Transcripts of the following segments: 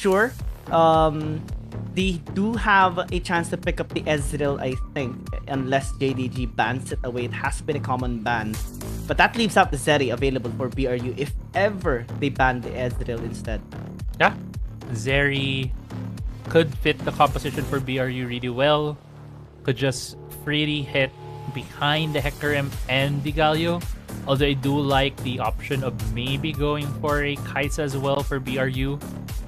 sure. They do have a chance to pick up the Ezreal, I think, unless JDG bans it away. It has been a common ban. But that leaves out the Zeri available for BRU if ever they ban the Ezreal instead. Yeah, Zeri could fit the composition for BRU really well. Could just freely hit behind the Hector and the Galio. Although I do like the option of maybe going for a Kaisa as well for BRU.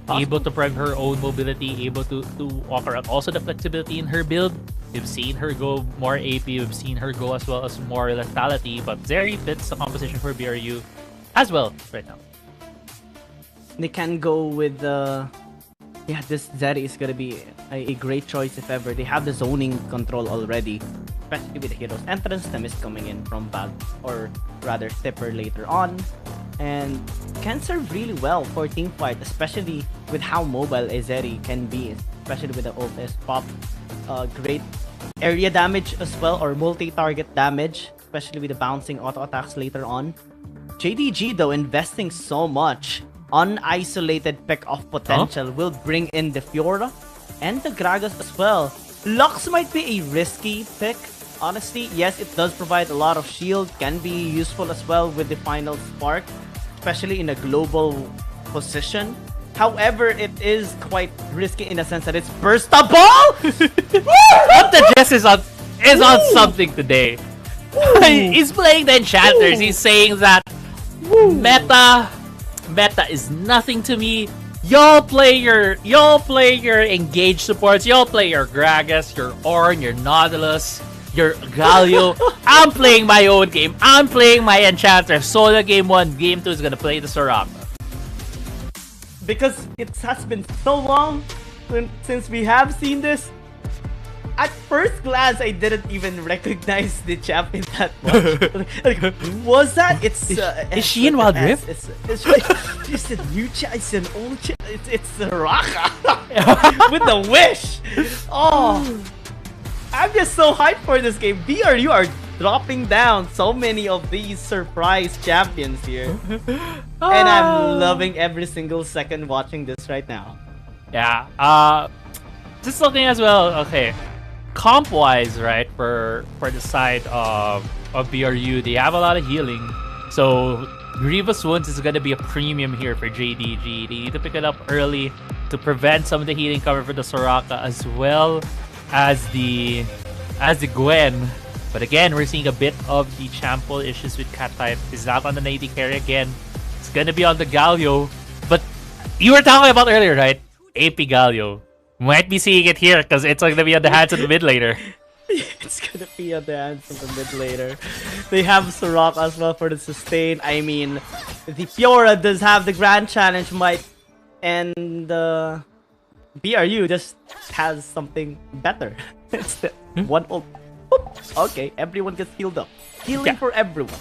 Able to prep her own mobility, able to walk around. Also the flexibility in her build. We've seen her go more AP, we've seen her go as well as more lethality, but Zeri fits the composition for BRU as well right now. They can go with the... Yeah, this Zeri is gonna be a great choice if ever. They have the zoning control already, especially with the hero's entrance. The mist coming in from Bag, or rather Tipper later on. And can serve really well for teamfight, especially with how mobile a Zeri can be, especially with the ult S pop. Great area damage as well, or multi-target damage, especially with the bouncing auto attacks later on. JDG though, investing so much on isolated pick-off potential, will bring in the Fiora and the Gragas as well. Lux might be a risky pick, honestly. Yes, it does provide a lot of shield, can be useful as well with the final spark, especially in a global position. However, it is quite risky in the sense that it's burstable! What the Jess is on something today. He's playing the enchanters. He's saying that meta is nothing to me. Y'all play your engaged supports. Y'all play your Gragas, your Ornn, your Nautilus, your Galio. I'm playing my own game. I'm playing my enchanter. Solo game 1, game 2 is gonna play the Soraka. Because it has been so long since we have seen this. At first glance, I didn't even recognize the champion that much. Like, was that? Is she in Wild Rift? It's a new champ. It's an old champ. It's Soraka with the wish. Oh, I'm just so hyped for this game. BRU are dropping down so many of these surprise champions here, and I'm loving every single second watching this right now. Yeah. Just looking as well. Okay. Comp wise, right, for the side of BRU, they have a lot of healing, so Grievous Wounds is going to be a premium here for JDG. They need to pick it up early to prevent some of the healing cover for the Soraka as well as the Gwen. But again, we're seeing a bit of the Chample issues with Cat type. He's not on the 90 carry again. It's going to be on the Galio. But you were talking about earlier, right? AP Galio. Might be seeing it here because it's going to be on the hands of the mid later. It's going to be on the hands of the mid later. They have Soraka as well for the sustain. I mean, the Fiora does have the Grand Challenge might, and the BRU just has something better. It's the one ult. Okay, everyone gets healed up. Healing for everyone.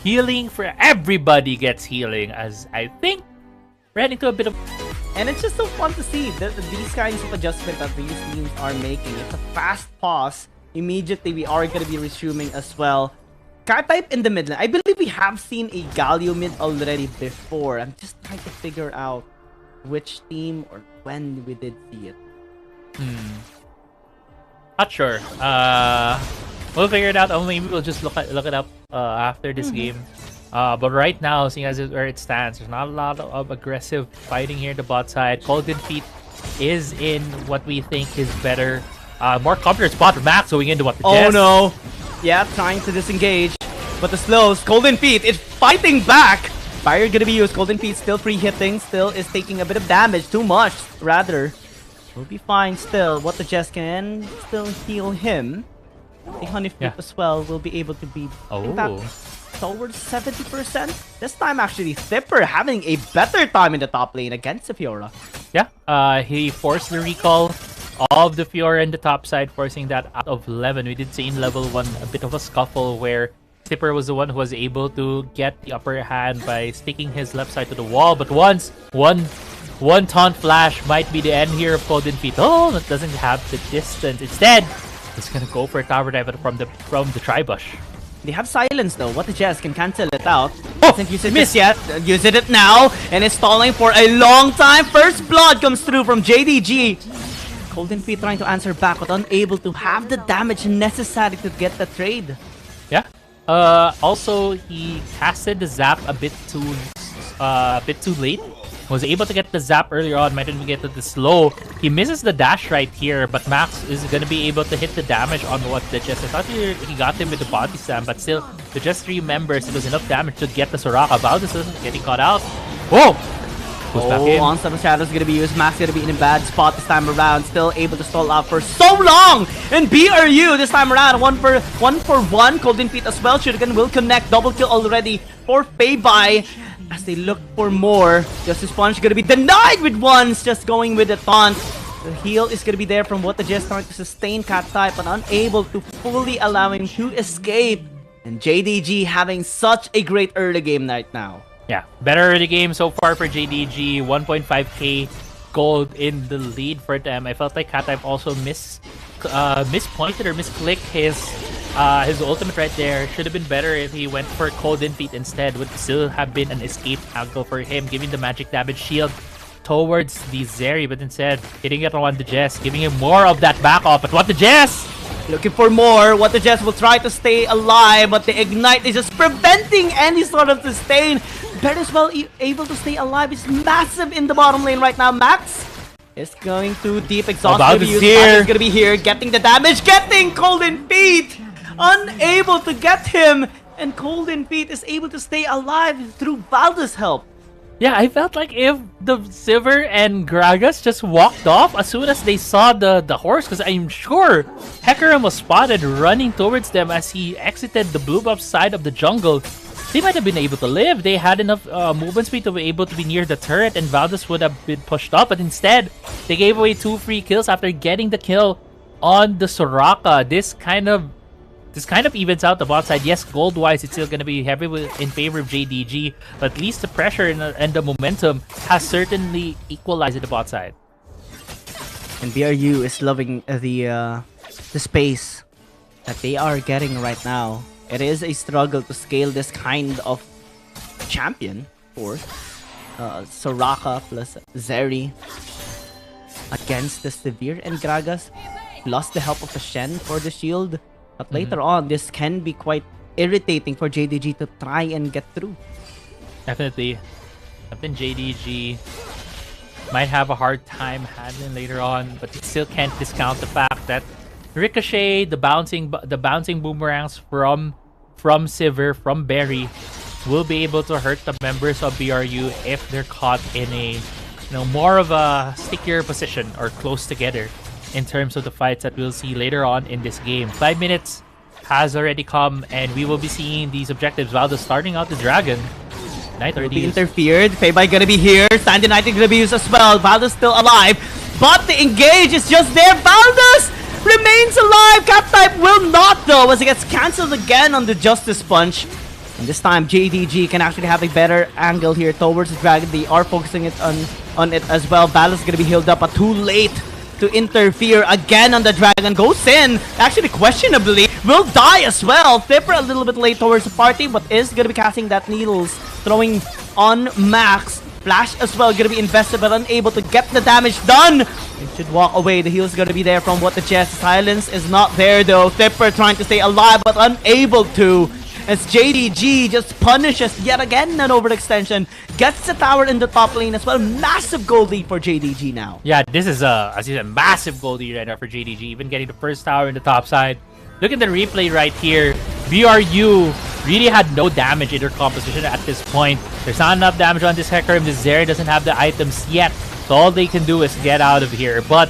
Healing for everybody gets healing, as I think we're heading to a bit of... And it's just so fun to see these kinds of adjustments that these teams are making. It's a fast pause. Immediately, we are going to be resuming as well. Cat type in the mid lane. I believe we have seen a Galio mid already before. I'm just trying to figure out which team or when we did see it. Not sure. We'll figure it out. Or maybe we'll just look it up after this game. But right now, seeing as where it stands, there's not a lot of aggressive fighting here. The bot side. Golden Feet is in what we think is better. More comfortable spot for Max going into what? Oh no! Yeah, trying to disengage, but the slows. Golden Feet is fighting back. Fire gonna be used. Golden Feet still free hitting. Still is taking a bit of damage. Too much, rather. Will be fine still. What the Jess can still heal him. The Honey Flip as well will be able to be towards 70%. This time actually Tipper having a better time in the top lane against the Fiora. Yeah, he forced the recall of the Fiora in the top side, forcing that out of 11. We did see in level 1 a bit of a scuffle where Tipper was the one who was able to get the upper hand by sticking his left side to the wall. But once one taunt flash might be the end here of Golden Feet. Oh, that doesn't have the distance. Instead, it's gonna go for a tower dive from the Tribush. They have silence though. What the Jess can cancel it out. Hasn't used it just yet. Using it now, and it's stalling for a long time. First blood comes through from JDG. Golden Feet trying to answer back, but unable to have the damage necessary to get the trade. Yeah. Also, he casted the zap a bit too late. Was able to get the zap earlier on, might even get to the slow. He misses the dash right here, but Max is going to be able to hit the damage on what the Jess. I thought he got him with the body slam, but still, the Jess 3 members, it was enough damage to get the Soraka. Valdez is getting caught out. Whoa! Onslaught of Shadows gonna be used. Max gonna be in a bad spot this time around. Still able to stall out for so long. And BRU this time around, one for one. Golden Feet as well. Shuriken will connect. Double kill already for Feibai. As they look for more, Justice Punch gonna be denied with ones, just going with the taunt. The heal is gonna be there from what the Jess trying to sustain Cat type, but unable to fully allow him to escape. And JDG having such a great early game right now. Yeah, better early game so far for JDG. 1.5k gold in the lead for them. I felt like Cat type also mispointed or misclicked his ultimate right there. Should have been better if he went for Golden Feet instead. Would still have been an escape angle for him, giving the magic damage shield towards the Zeri, but instead hitting it on the Jess, giving him more of that back off. But what the Jess? Looking for more. What the Jess will try to stay alive, but the Ignite is just preventing any sort of sustain. Better as well able to stay alive. It's massive in the bottom lane right now. Max is going too deep. Exhaust is gonna be here, getting the damage, getting Golden Feet. Unable to get him, and Golden Feet is able to stay alive through Valdez's help. Yeah, I felt like if the Silver and Gragas just walked off as soon as they saw the horse, because I'm sure Hecarim was spotted running towards them as he exited the blue buff side of the jungle. They might have been able to live. They had enough movement speed to be able to be near the turret, and Valdez would have been pushed up, but instead, they gave away 2 free kills after getting the kill on the Soraka. This kind of evens out the bot side. Yes, gold-wise, it's still going to be heavy in favor of JDG, but at least the pressure and the momentum has certainly equalized the bot side. And BRU is loving the space that they are getting right now. It is a struggle to scale this kind of champion for Soraka plus Zeri against the Severe and Gragas, plus the help of the Shen for the shield. But later on, this can be quite irritating for JDG to try and get through. Definitely. I think JDG might have a hard time handling later on, but it still can't discount the fact that Ricochet, the bouncing boomerangs from Sivir, from Barry, will be able to hurt the members of BRU if they're caught in a more of a stickier position or close together in terms of the fights that we'll see later on in this game. 5 minutes has already come, and we will be seeing these objectives. Valdez starting out the Dragon. Knight already interfered. Feibai gonna be here. Sandy Knight is gonna be used as well. Valdez still alive, but the engage is just there. Valdez remains alive. Cat type will not though, as it gets cancelled again on the Justice Punch. And this time JDG can actually have a better angle here towards the Dragon. They are focusing it on it as well. Valdez is gonna be healed up, but too late to interfere again on the Dragon. Goes in, actually questionably, will die as well. Flipper a little bit late towards the party, but is gonna be casting that needles, throwing on Max. Flash as well, gonna be invested, but unable to get the damage done. It should walk away. The heal's gonna be there from what the Jess. Silence is not there though. Flipper trying to stay alive, but unable to, as JDG just punishes yet again an overextension. Gets the tower in the top lane as well. Massive gold lead for JDG now. Yeah, this is as you said, massive gold lead right now for JDG. Even getting the first tower in the top side. Look at the replay right here. BRU really had no damage in their composition at this point. There's not enough damage on this Hecarim. The Zeri doesn't have the items yet. So all they can do is get out of here. But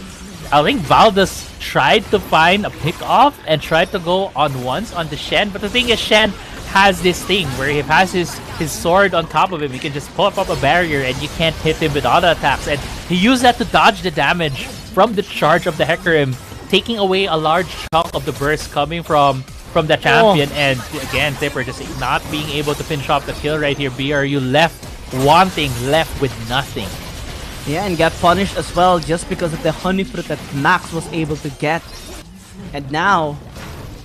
I think Valdez tried to find a pick-off and tried to go on once on the Shen. But the thing is, Shen has this thing where he has his sword on top of him. He can just pop up a barrier and you can't hit him with auto attacks. And he used that to dodge the damage from the charge of the Hecarim, taking away a large chunk of the burst coming from the champion. And again, Tipper just not being able to finish off the kill right here. BRU left with nothing. Yeah, and got punished as well just because of the honey fruit that Max was able to get. And now,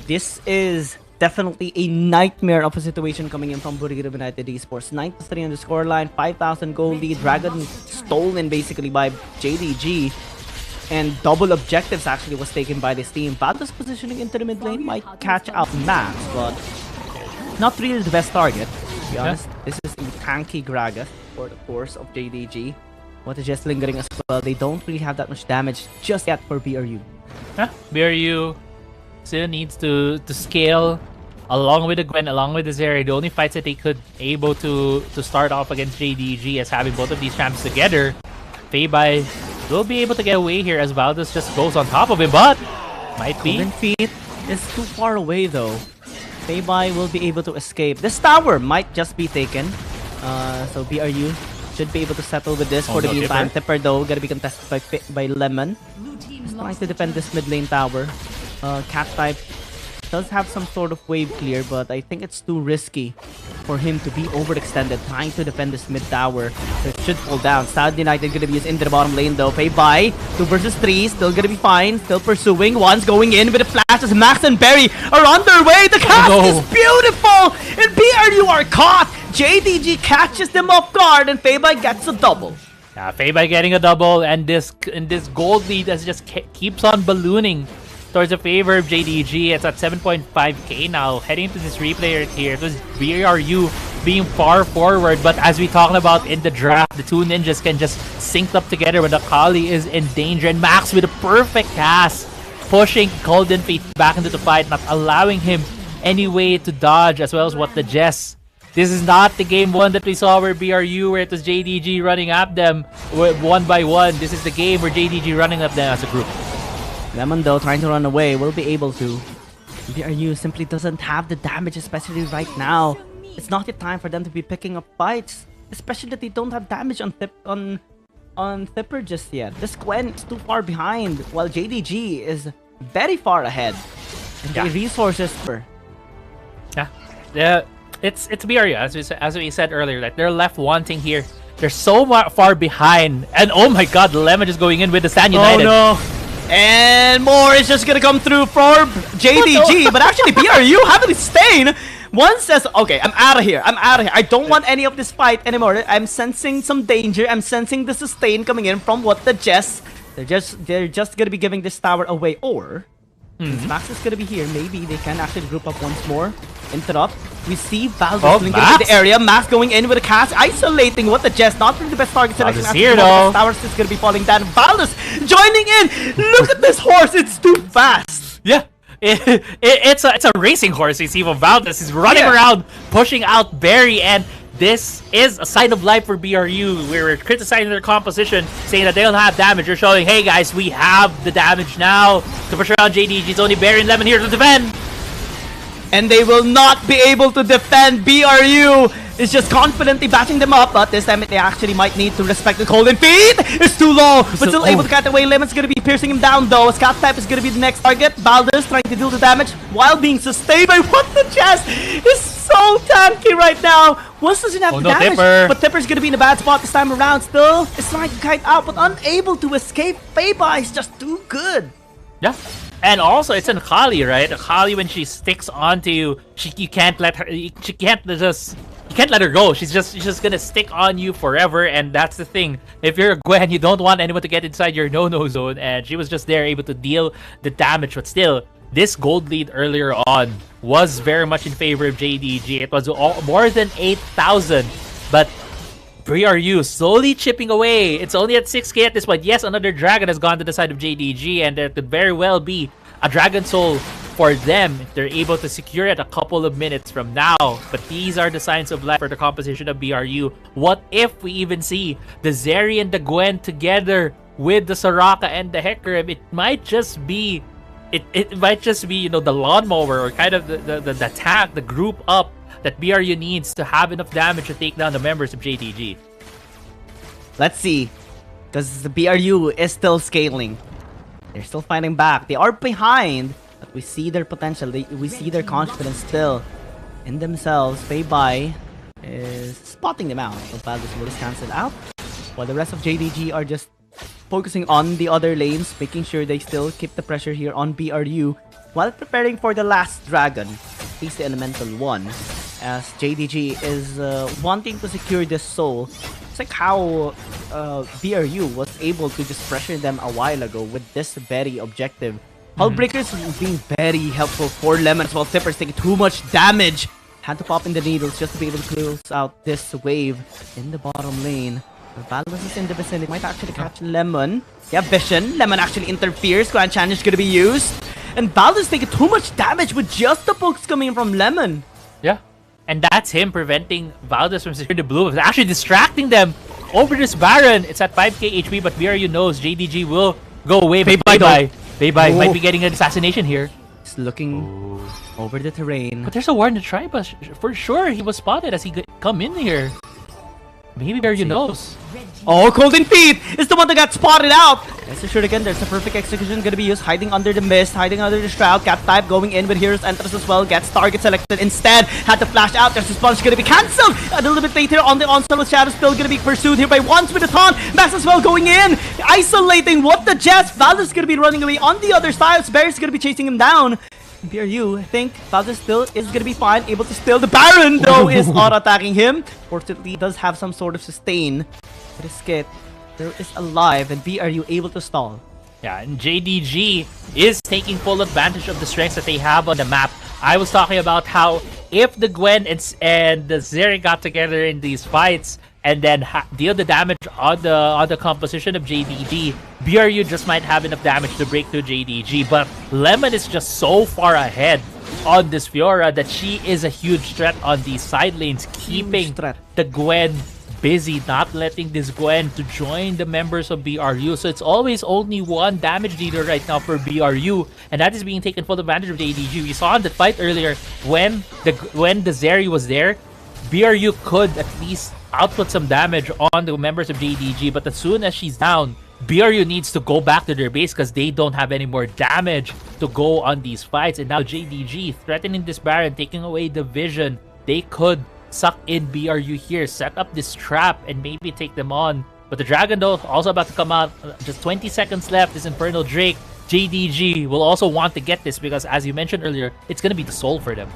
this is definitely a nightmare of a situation coming in from Wild Rift Esports. 9-3 on the scoreline, 5,000 goal lead. Dragon stolen basically by JDG. And double objectives actually was taken by this team. Valda's positioning into the mid lane might catch out Max, but not really the best target, to be honest. This is a tanky Gragas for the course of JDG. What is just lingering as well. They don't really have that much damage just yet for BRU. BRU still needs to scale along with the Gwen, along with the Zeri. The only fights that they could able to start off against JDG as having both of these champs together. Feibai will be able to get away here as Valdez just goes on top of him, but might be. Golden Feet is too far away though. Feibai will be able to escape. This tower might just be taken. So BRU should be able to settle with this for the meantime. Tipper though gonna be contested by Lemon. He's trying to defend this mid lane tower. Cat type does have some sort of wave clear, but I think it's too risky for him to be overextended trying to defend this mid tower. So it should fall down. Sad United gonna be used into the bottom lane though. Feibai 2 versus 3, still gonna be fine. Still pursuing. One's going in with the flashes. Max and Barry are on their way. The cast is beautiful, and BRU are caught. JDG catches them off guard, and Feibai gets a double. Yeah, Feibai getting a double, and this gold lead as just keeps on ballooning towards the favor of JDG. It's at 7.5k now. Heading into this replay here, it was BRU being far forward, but as we talked about in the draft, the two ninjas can just sync up together when the Kali is in danger, and Max with a perfect cast, pushing Golden Feet back into the fight, not allowing him any way to dodge, as well as what the Jess. This is not the game 1 that we saw where BRU, where it was JDG running at them one by one. This is the game where JDG running at them as a group. Lemon though trying to run away will be able to. BRU simply doesn't have the damage, especially right now. It's not the time for them to be picking up fights, especially that they don't have damage on Tipper just yet. This Gwen is too far behind, while JDG is very far ahead. And the resources for. Yeah, it's BRU as we said earlier. Like they're left wanting here. They're so far behind, and oh my God, Lemon is going in with the Stan United. Oh no! And more is just gonna come through for JDG, but actually BRU having Stain. One says, okay, I'm out of here. I don't want any of this fight anymore. I'm sensing some danger. I'm sensing the sustain coming in from what the Jess. They're just gonna be giving this tower away. Or since Max is gonna be here, maybe they can actually group up once more. Interrupt. We see Valdez in the area. Max going in with a cast, isolating what the Jess. Not really the best target selection. Here though. Towers is gonna be falling down. Valdez joining in. Look at this horse. It's too fast. Yeah. It's a racing horse. You see what Valdez is running around, pushing out Barry, and this is a sign of life for BRU. We're criticizing their composition, saying that they don't have damage. They're showing, hey guys, we have the damage now to push around JDG. It's only Barry and Lemon here to defend. And they will not be able to defend. BRU is just confidently bashing them up, but this time they actually might need to respect the Golden Feet. It's too low, but still able to cut away. Lemon's gonna be piercing him down though. Scout type is gonna be the next target. Valdez trying to deal the damage while being sustained by what the Chest is so tanky right now. Once doesn't have the damage, but Tipper's gonna be in a bad spot this time around. Still is trying to kite out, but unable to escape. Feibai is just too good. Yeah. And also, it's an Akali, right? Akali, when she sticks onto you, you can't let her. You can't let her go. She's just gonna stick on you forever, and that's the thing. If you're a Gwen, you don't want anyone to get inside your no-no zone, and she was just there able to deal the damage. But still, this gold lead earlier on was very much in favor of JDG. It was more than 8,000, but BRU slowly chipping away. It's only at 6k at this point. Yes, another dragon has gone to the side of JDG, and there could very well be a dragon soul for them if they're able to secure it a couple of minutes from now. But these are the signs of life for the composition of BRU. What if we even see the Zeri and the Gwen together with the Soraka and the Hecarim? It might just be you know, the lawnmower, or kind of the tank, the group up that BRU needs to have enough damage to take down the members of JDG. Let's see, because the BRU is still scaling. They're still fighting back. They are behind, but we see their potential. We see their confidence still in themselves. Feibai is spotting them out. So Valdez will just cancel out, while the rest of JDG are just focusing on the other lanes, making sure they still keep the pressure here on BRU while preparing for the last dragon. least the elemental one, as JDG is wanting to secure this soul. It's like how BRU was able to just pressure them a while ago with this very objective. Hullbreakers being very helpful for Lemon as well. Tipper's taking too much damage. Had to pop in the needles just to be able to close out this wave in the bottom lane. Valus is in the vicinity. Might actually catch Lemon. Yeah, Vision. Lemon actually interferes. Grand Challenge is going to be used. And Valus taking too much damage with just the pokes coming from Lemon. Yeah. And that's him preventing Valdez from securing the blue. It's actually distracting them over this Baron. It's at 5k HP, but BRU knows JDG will go away. Bye-bye. Bye-bye. Might be getting an assassination here. He's looking over the terrain. But there's a war in the tribe, but for sure he was spotted as he come in here. Maybe BRU knows. Oh, Golden Feet is the one that got spotted out. There's a shuriken. There's a perfect execution going to be used. Hiding under the mist, hiding under the shroud. Cat type going in with Hero's Entrance as well. Gets target selected instead. Had to flash out. There's response going to be cancelled. A little bit later on the onslaught with Shadow still going to be pursued here by Once with a taunt. Max as well going in. Isolating what the Jets. Valus is going to be running away on the other side. Bear's going to be chasing him down. BRU, I think Valus still is going to be fine. Able to steal the Baron, though, is auto-attacking him. Fortunately, he does have some sort of sustain. But his kit, there is alive, and BRU able to stall. Yeah, and JDG is taking full advantage of the strengths that they have on the map. I was talking about how if the Gwen and the Zeri got together in these fights and then deal the damage on the composition of JDG, BRU just might have enough damage to break through JDG. But Lemon is just so far ahead on this Fiora that she is a huge threat on these side lanes, keeping the Gwen busy, not letting this Gwen to join the members of BRU. So it's always only one damage dealer right now for BRU, and that is being taken full advantage of JDG. We saw in the fight earlier when the Zeri was there, BRU could at least output some damage on the members of JDG, but as soon as she's down, BRU needs to go back to their base because they don't have any more damage to go on these fights. And now JDG threatening this Baron, taking away the vision. They could suck in BRU here, set up this trap, and maybe take them on. But the Dragon, though, also about to come out. Just 20 seconds left. This Infernal Drake. JDG will also want to get this because, as you mentioned earlier, it's going to be the soul for them.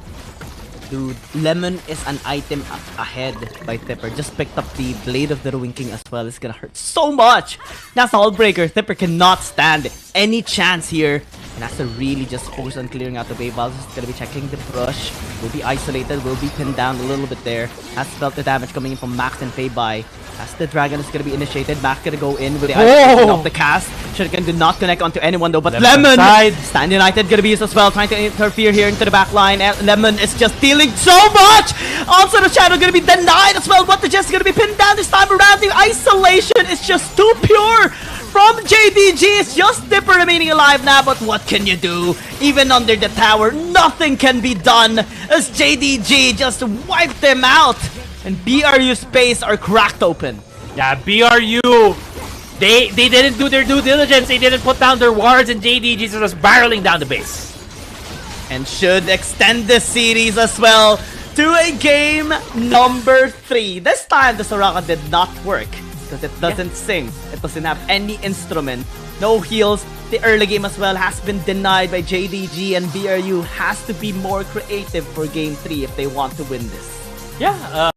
Dude, Lemon is an item ahead by Tipper. Just picked up the Blade of the Ruin King as well. It's gonna hurt so much. That's the Hullbreaker. Tipper cannot stand any chance here. And has to really just focus on clearing out the wave. Valus is gonna be checking the brush. Will be isolated, will be pinned down a little bit there. Has felt the damage coming in from Max and Feibai. As the Dragon is gonna be initiated, Max gonna go in with the isolation of the cast. Shuriken did not connect onto anyone though, but Lemon! Stand United gonna be used as well, trying to interfere here into the back line. Lemon is just dealing so much! Also the Shadow gonna be denied as well, but the Jets gonna be pinned down this time around. The isolation is just too pure from JDG. It's just Dipper remaining alive now, but what can you do? Even under the tower, nothing can be done as JDG just wiped them out. And BRU space are cracked open. Yeah, BRU, they didn't do their due diligence. They didn't put down their wards, and JDG is just barreling down the base. And should extend the series as well to a game number 3. This time, the Soraka did not work because it doesn't sing. It doesn't have any instrument. No heals. The early game as well has been denied by JDG, and BRU has to be more creative for game 3 if they want to win this. Yeah,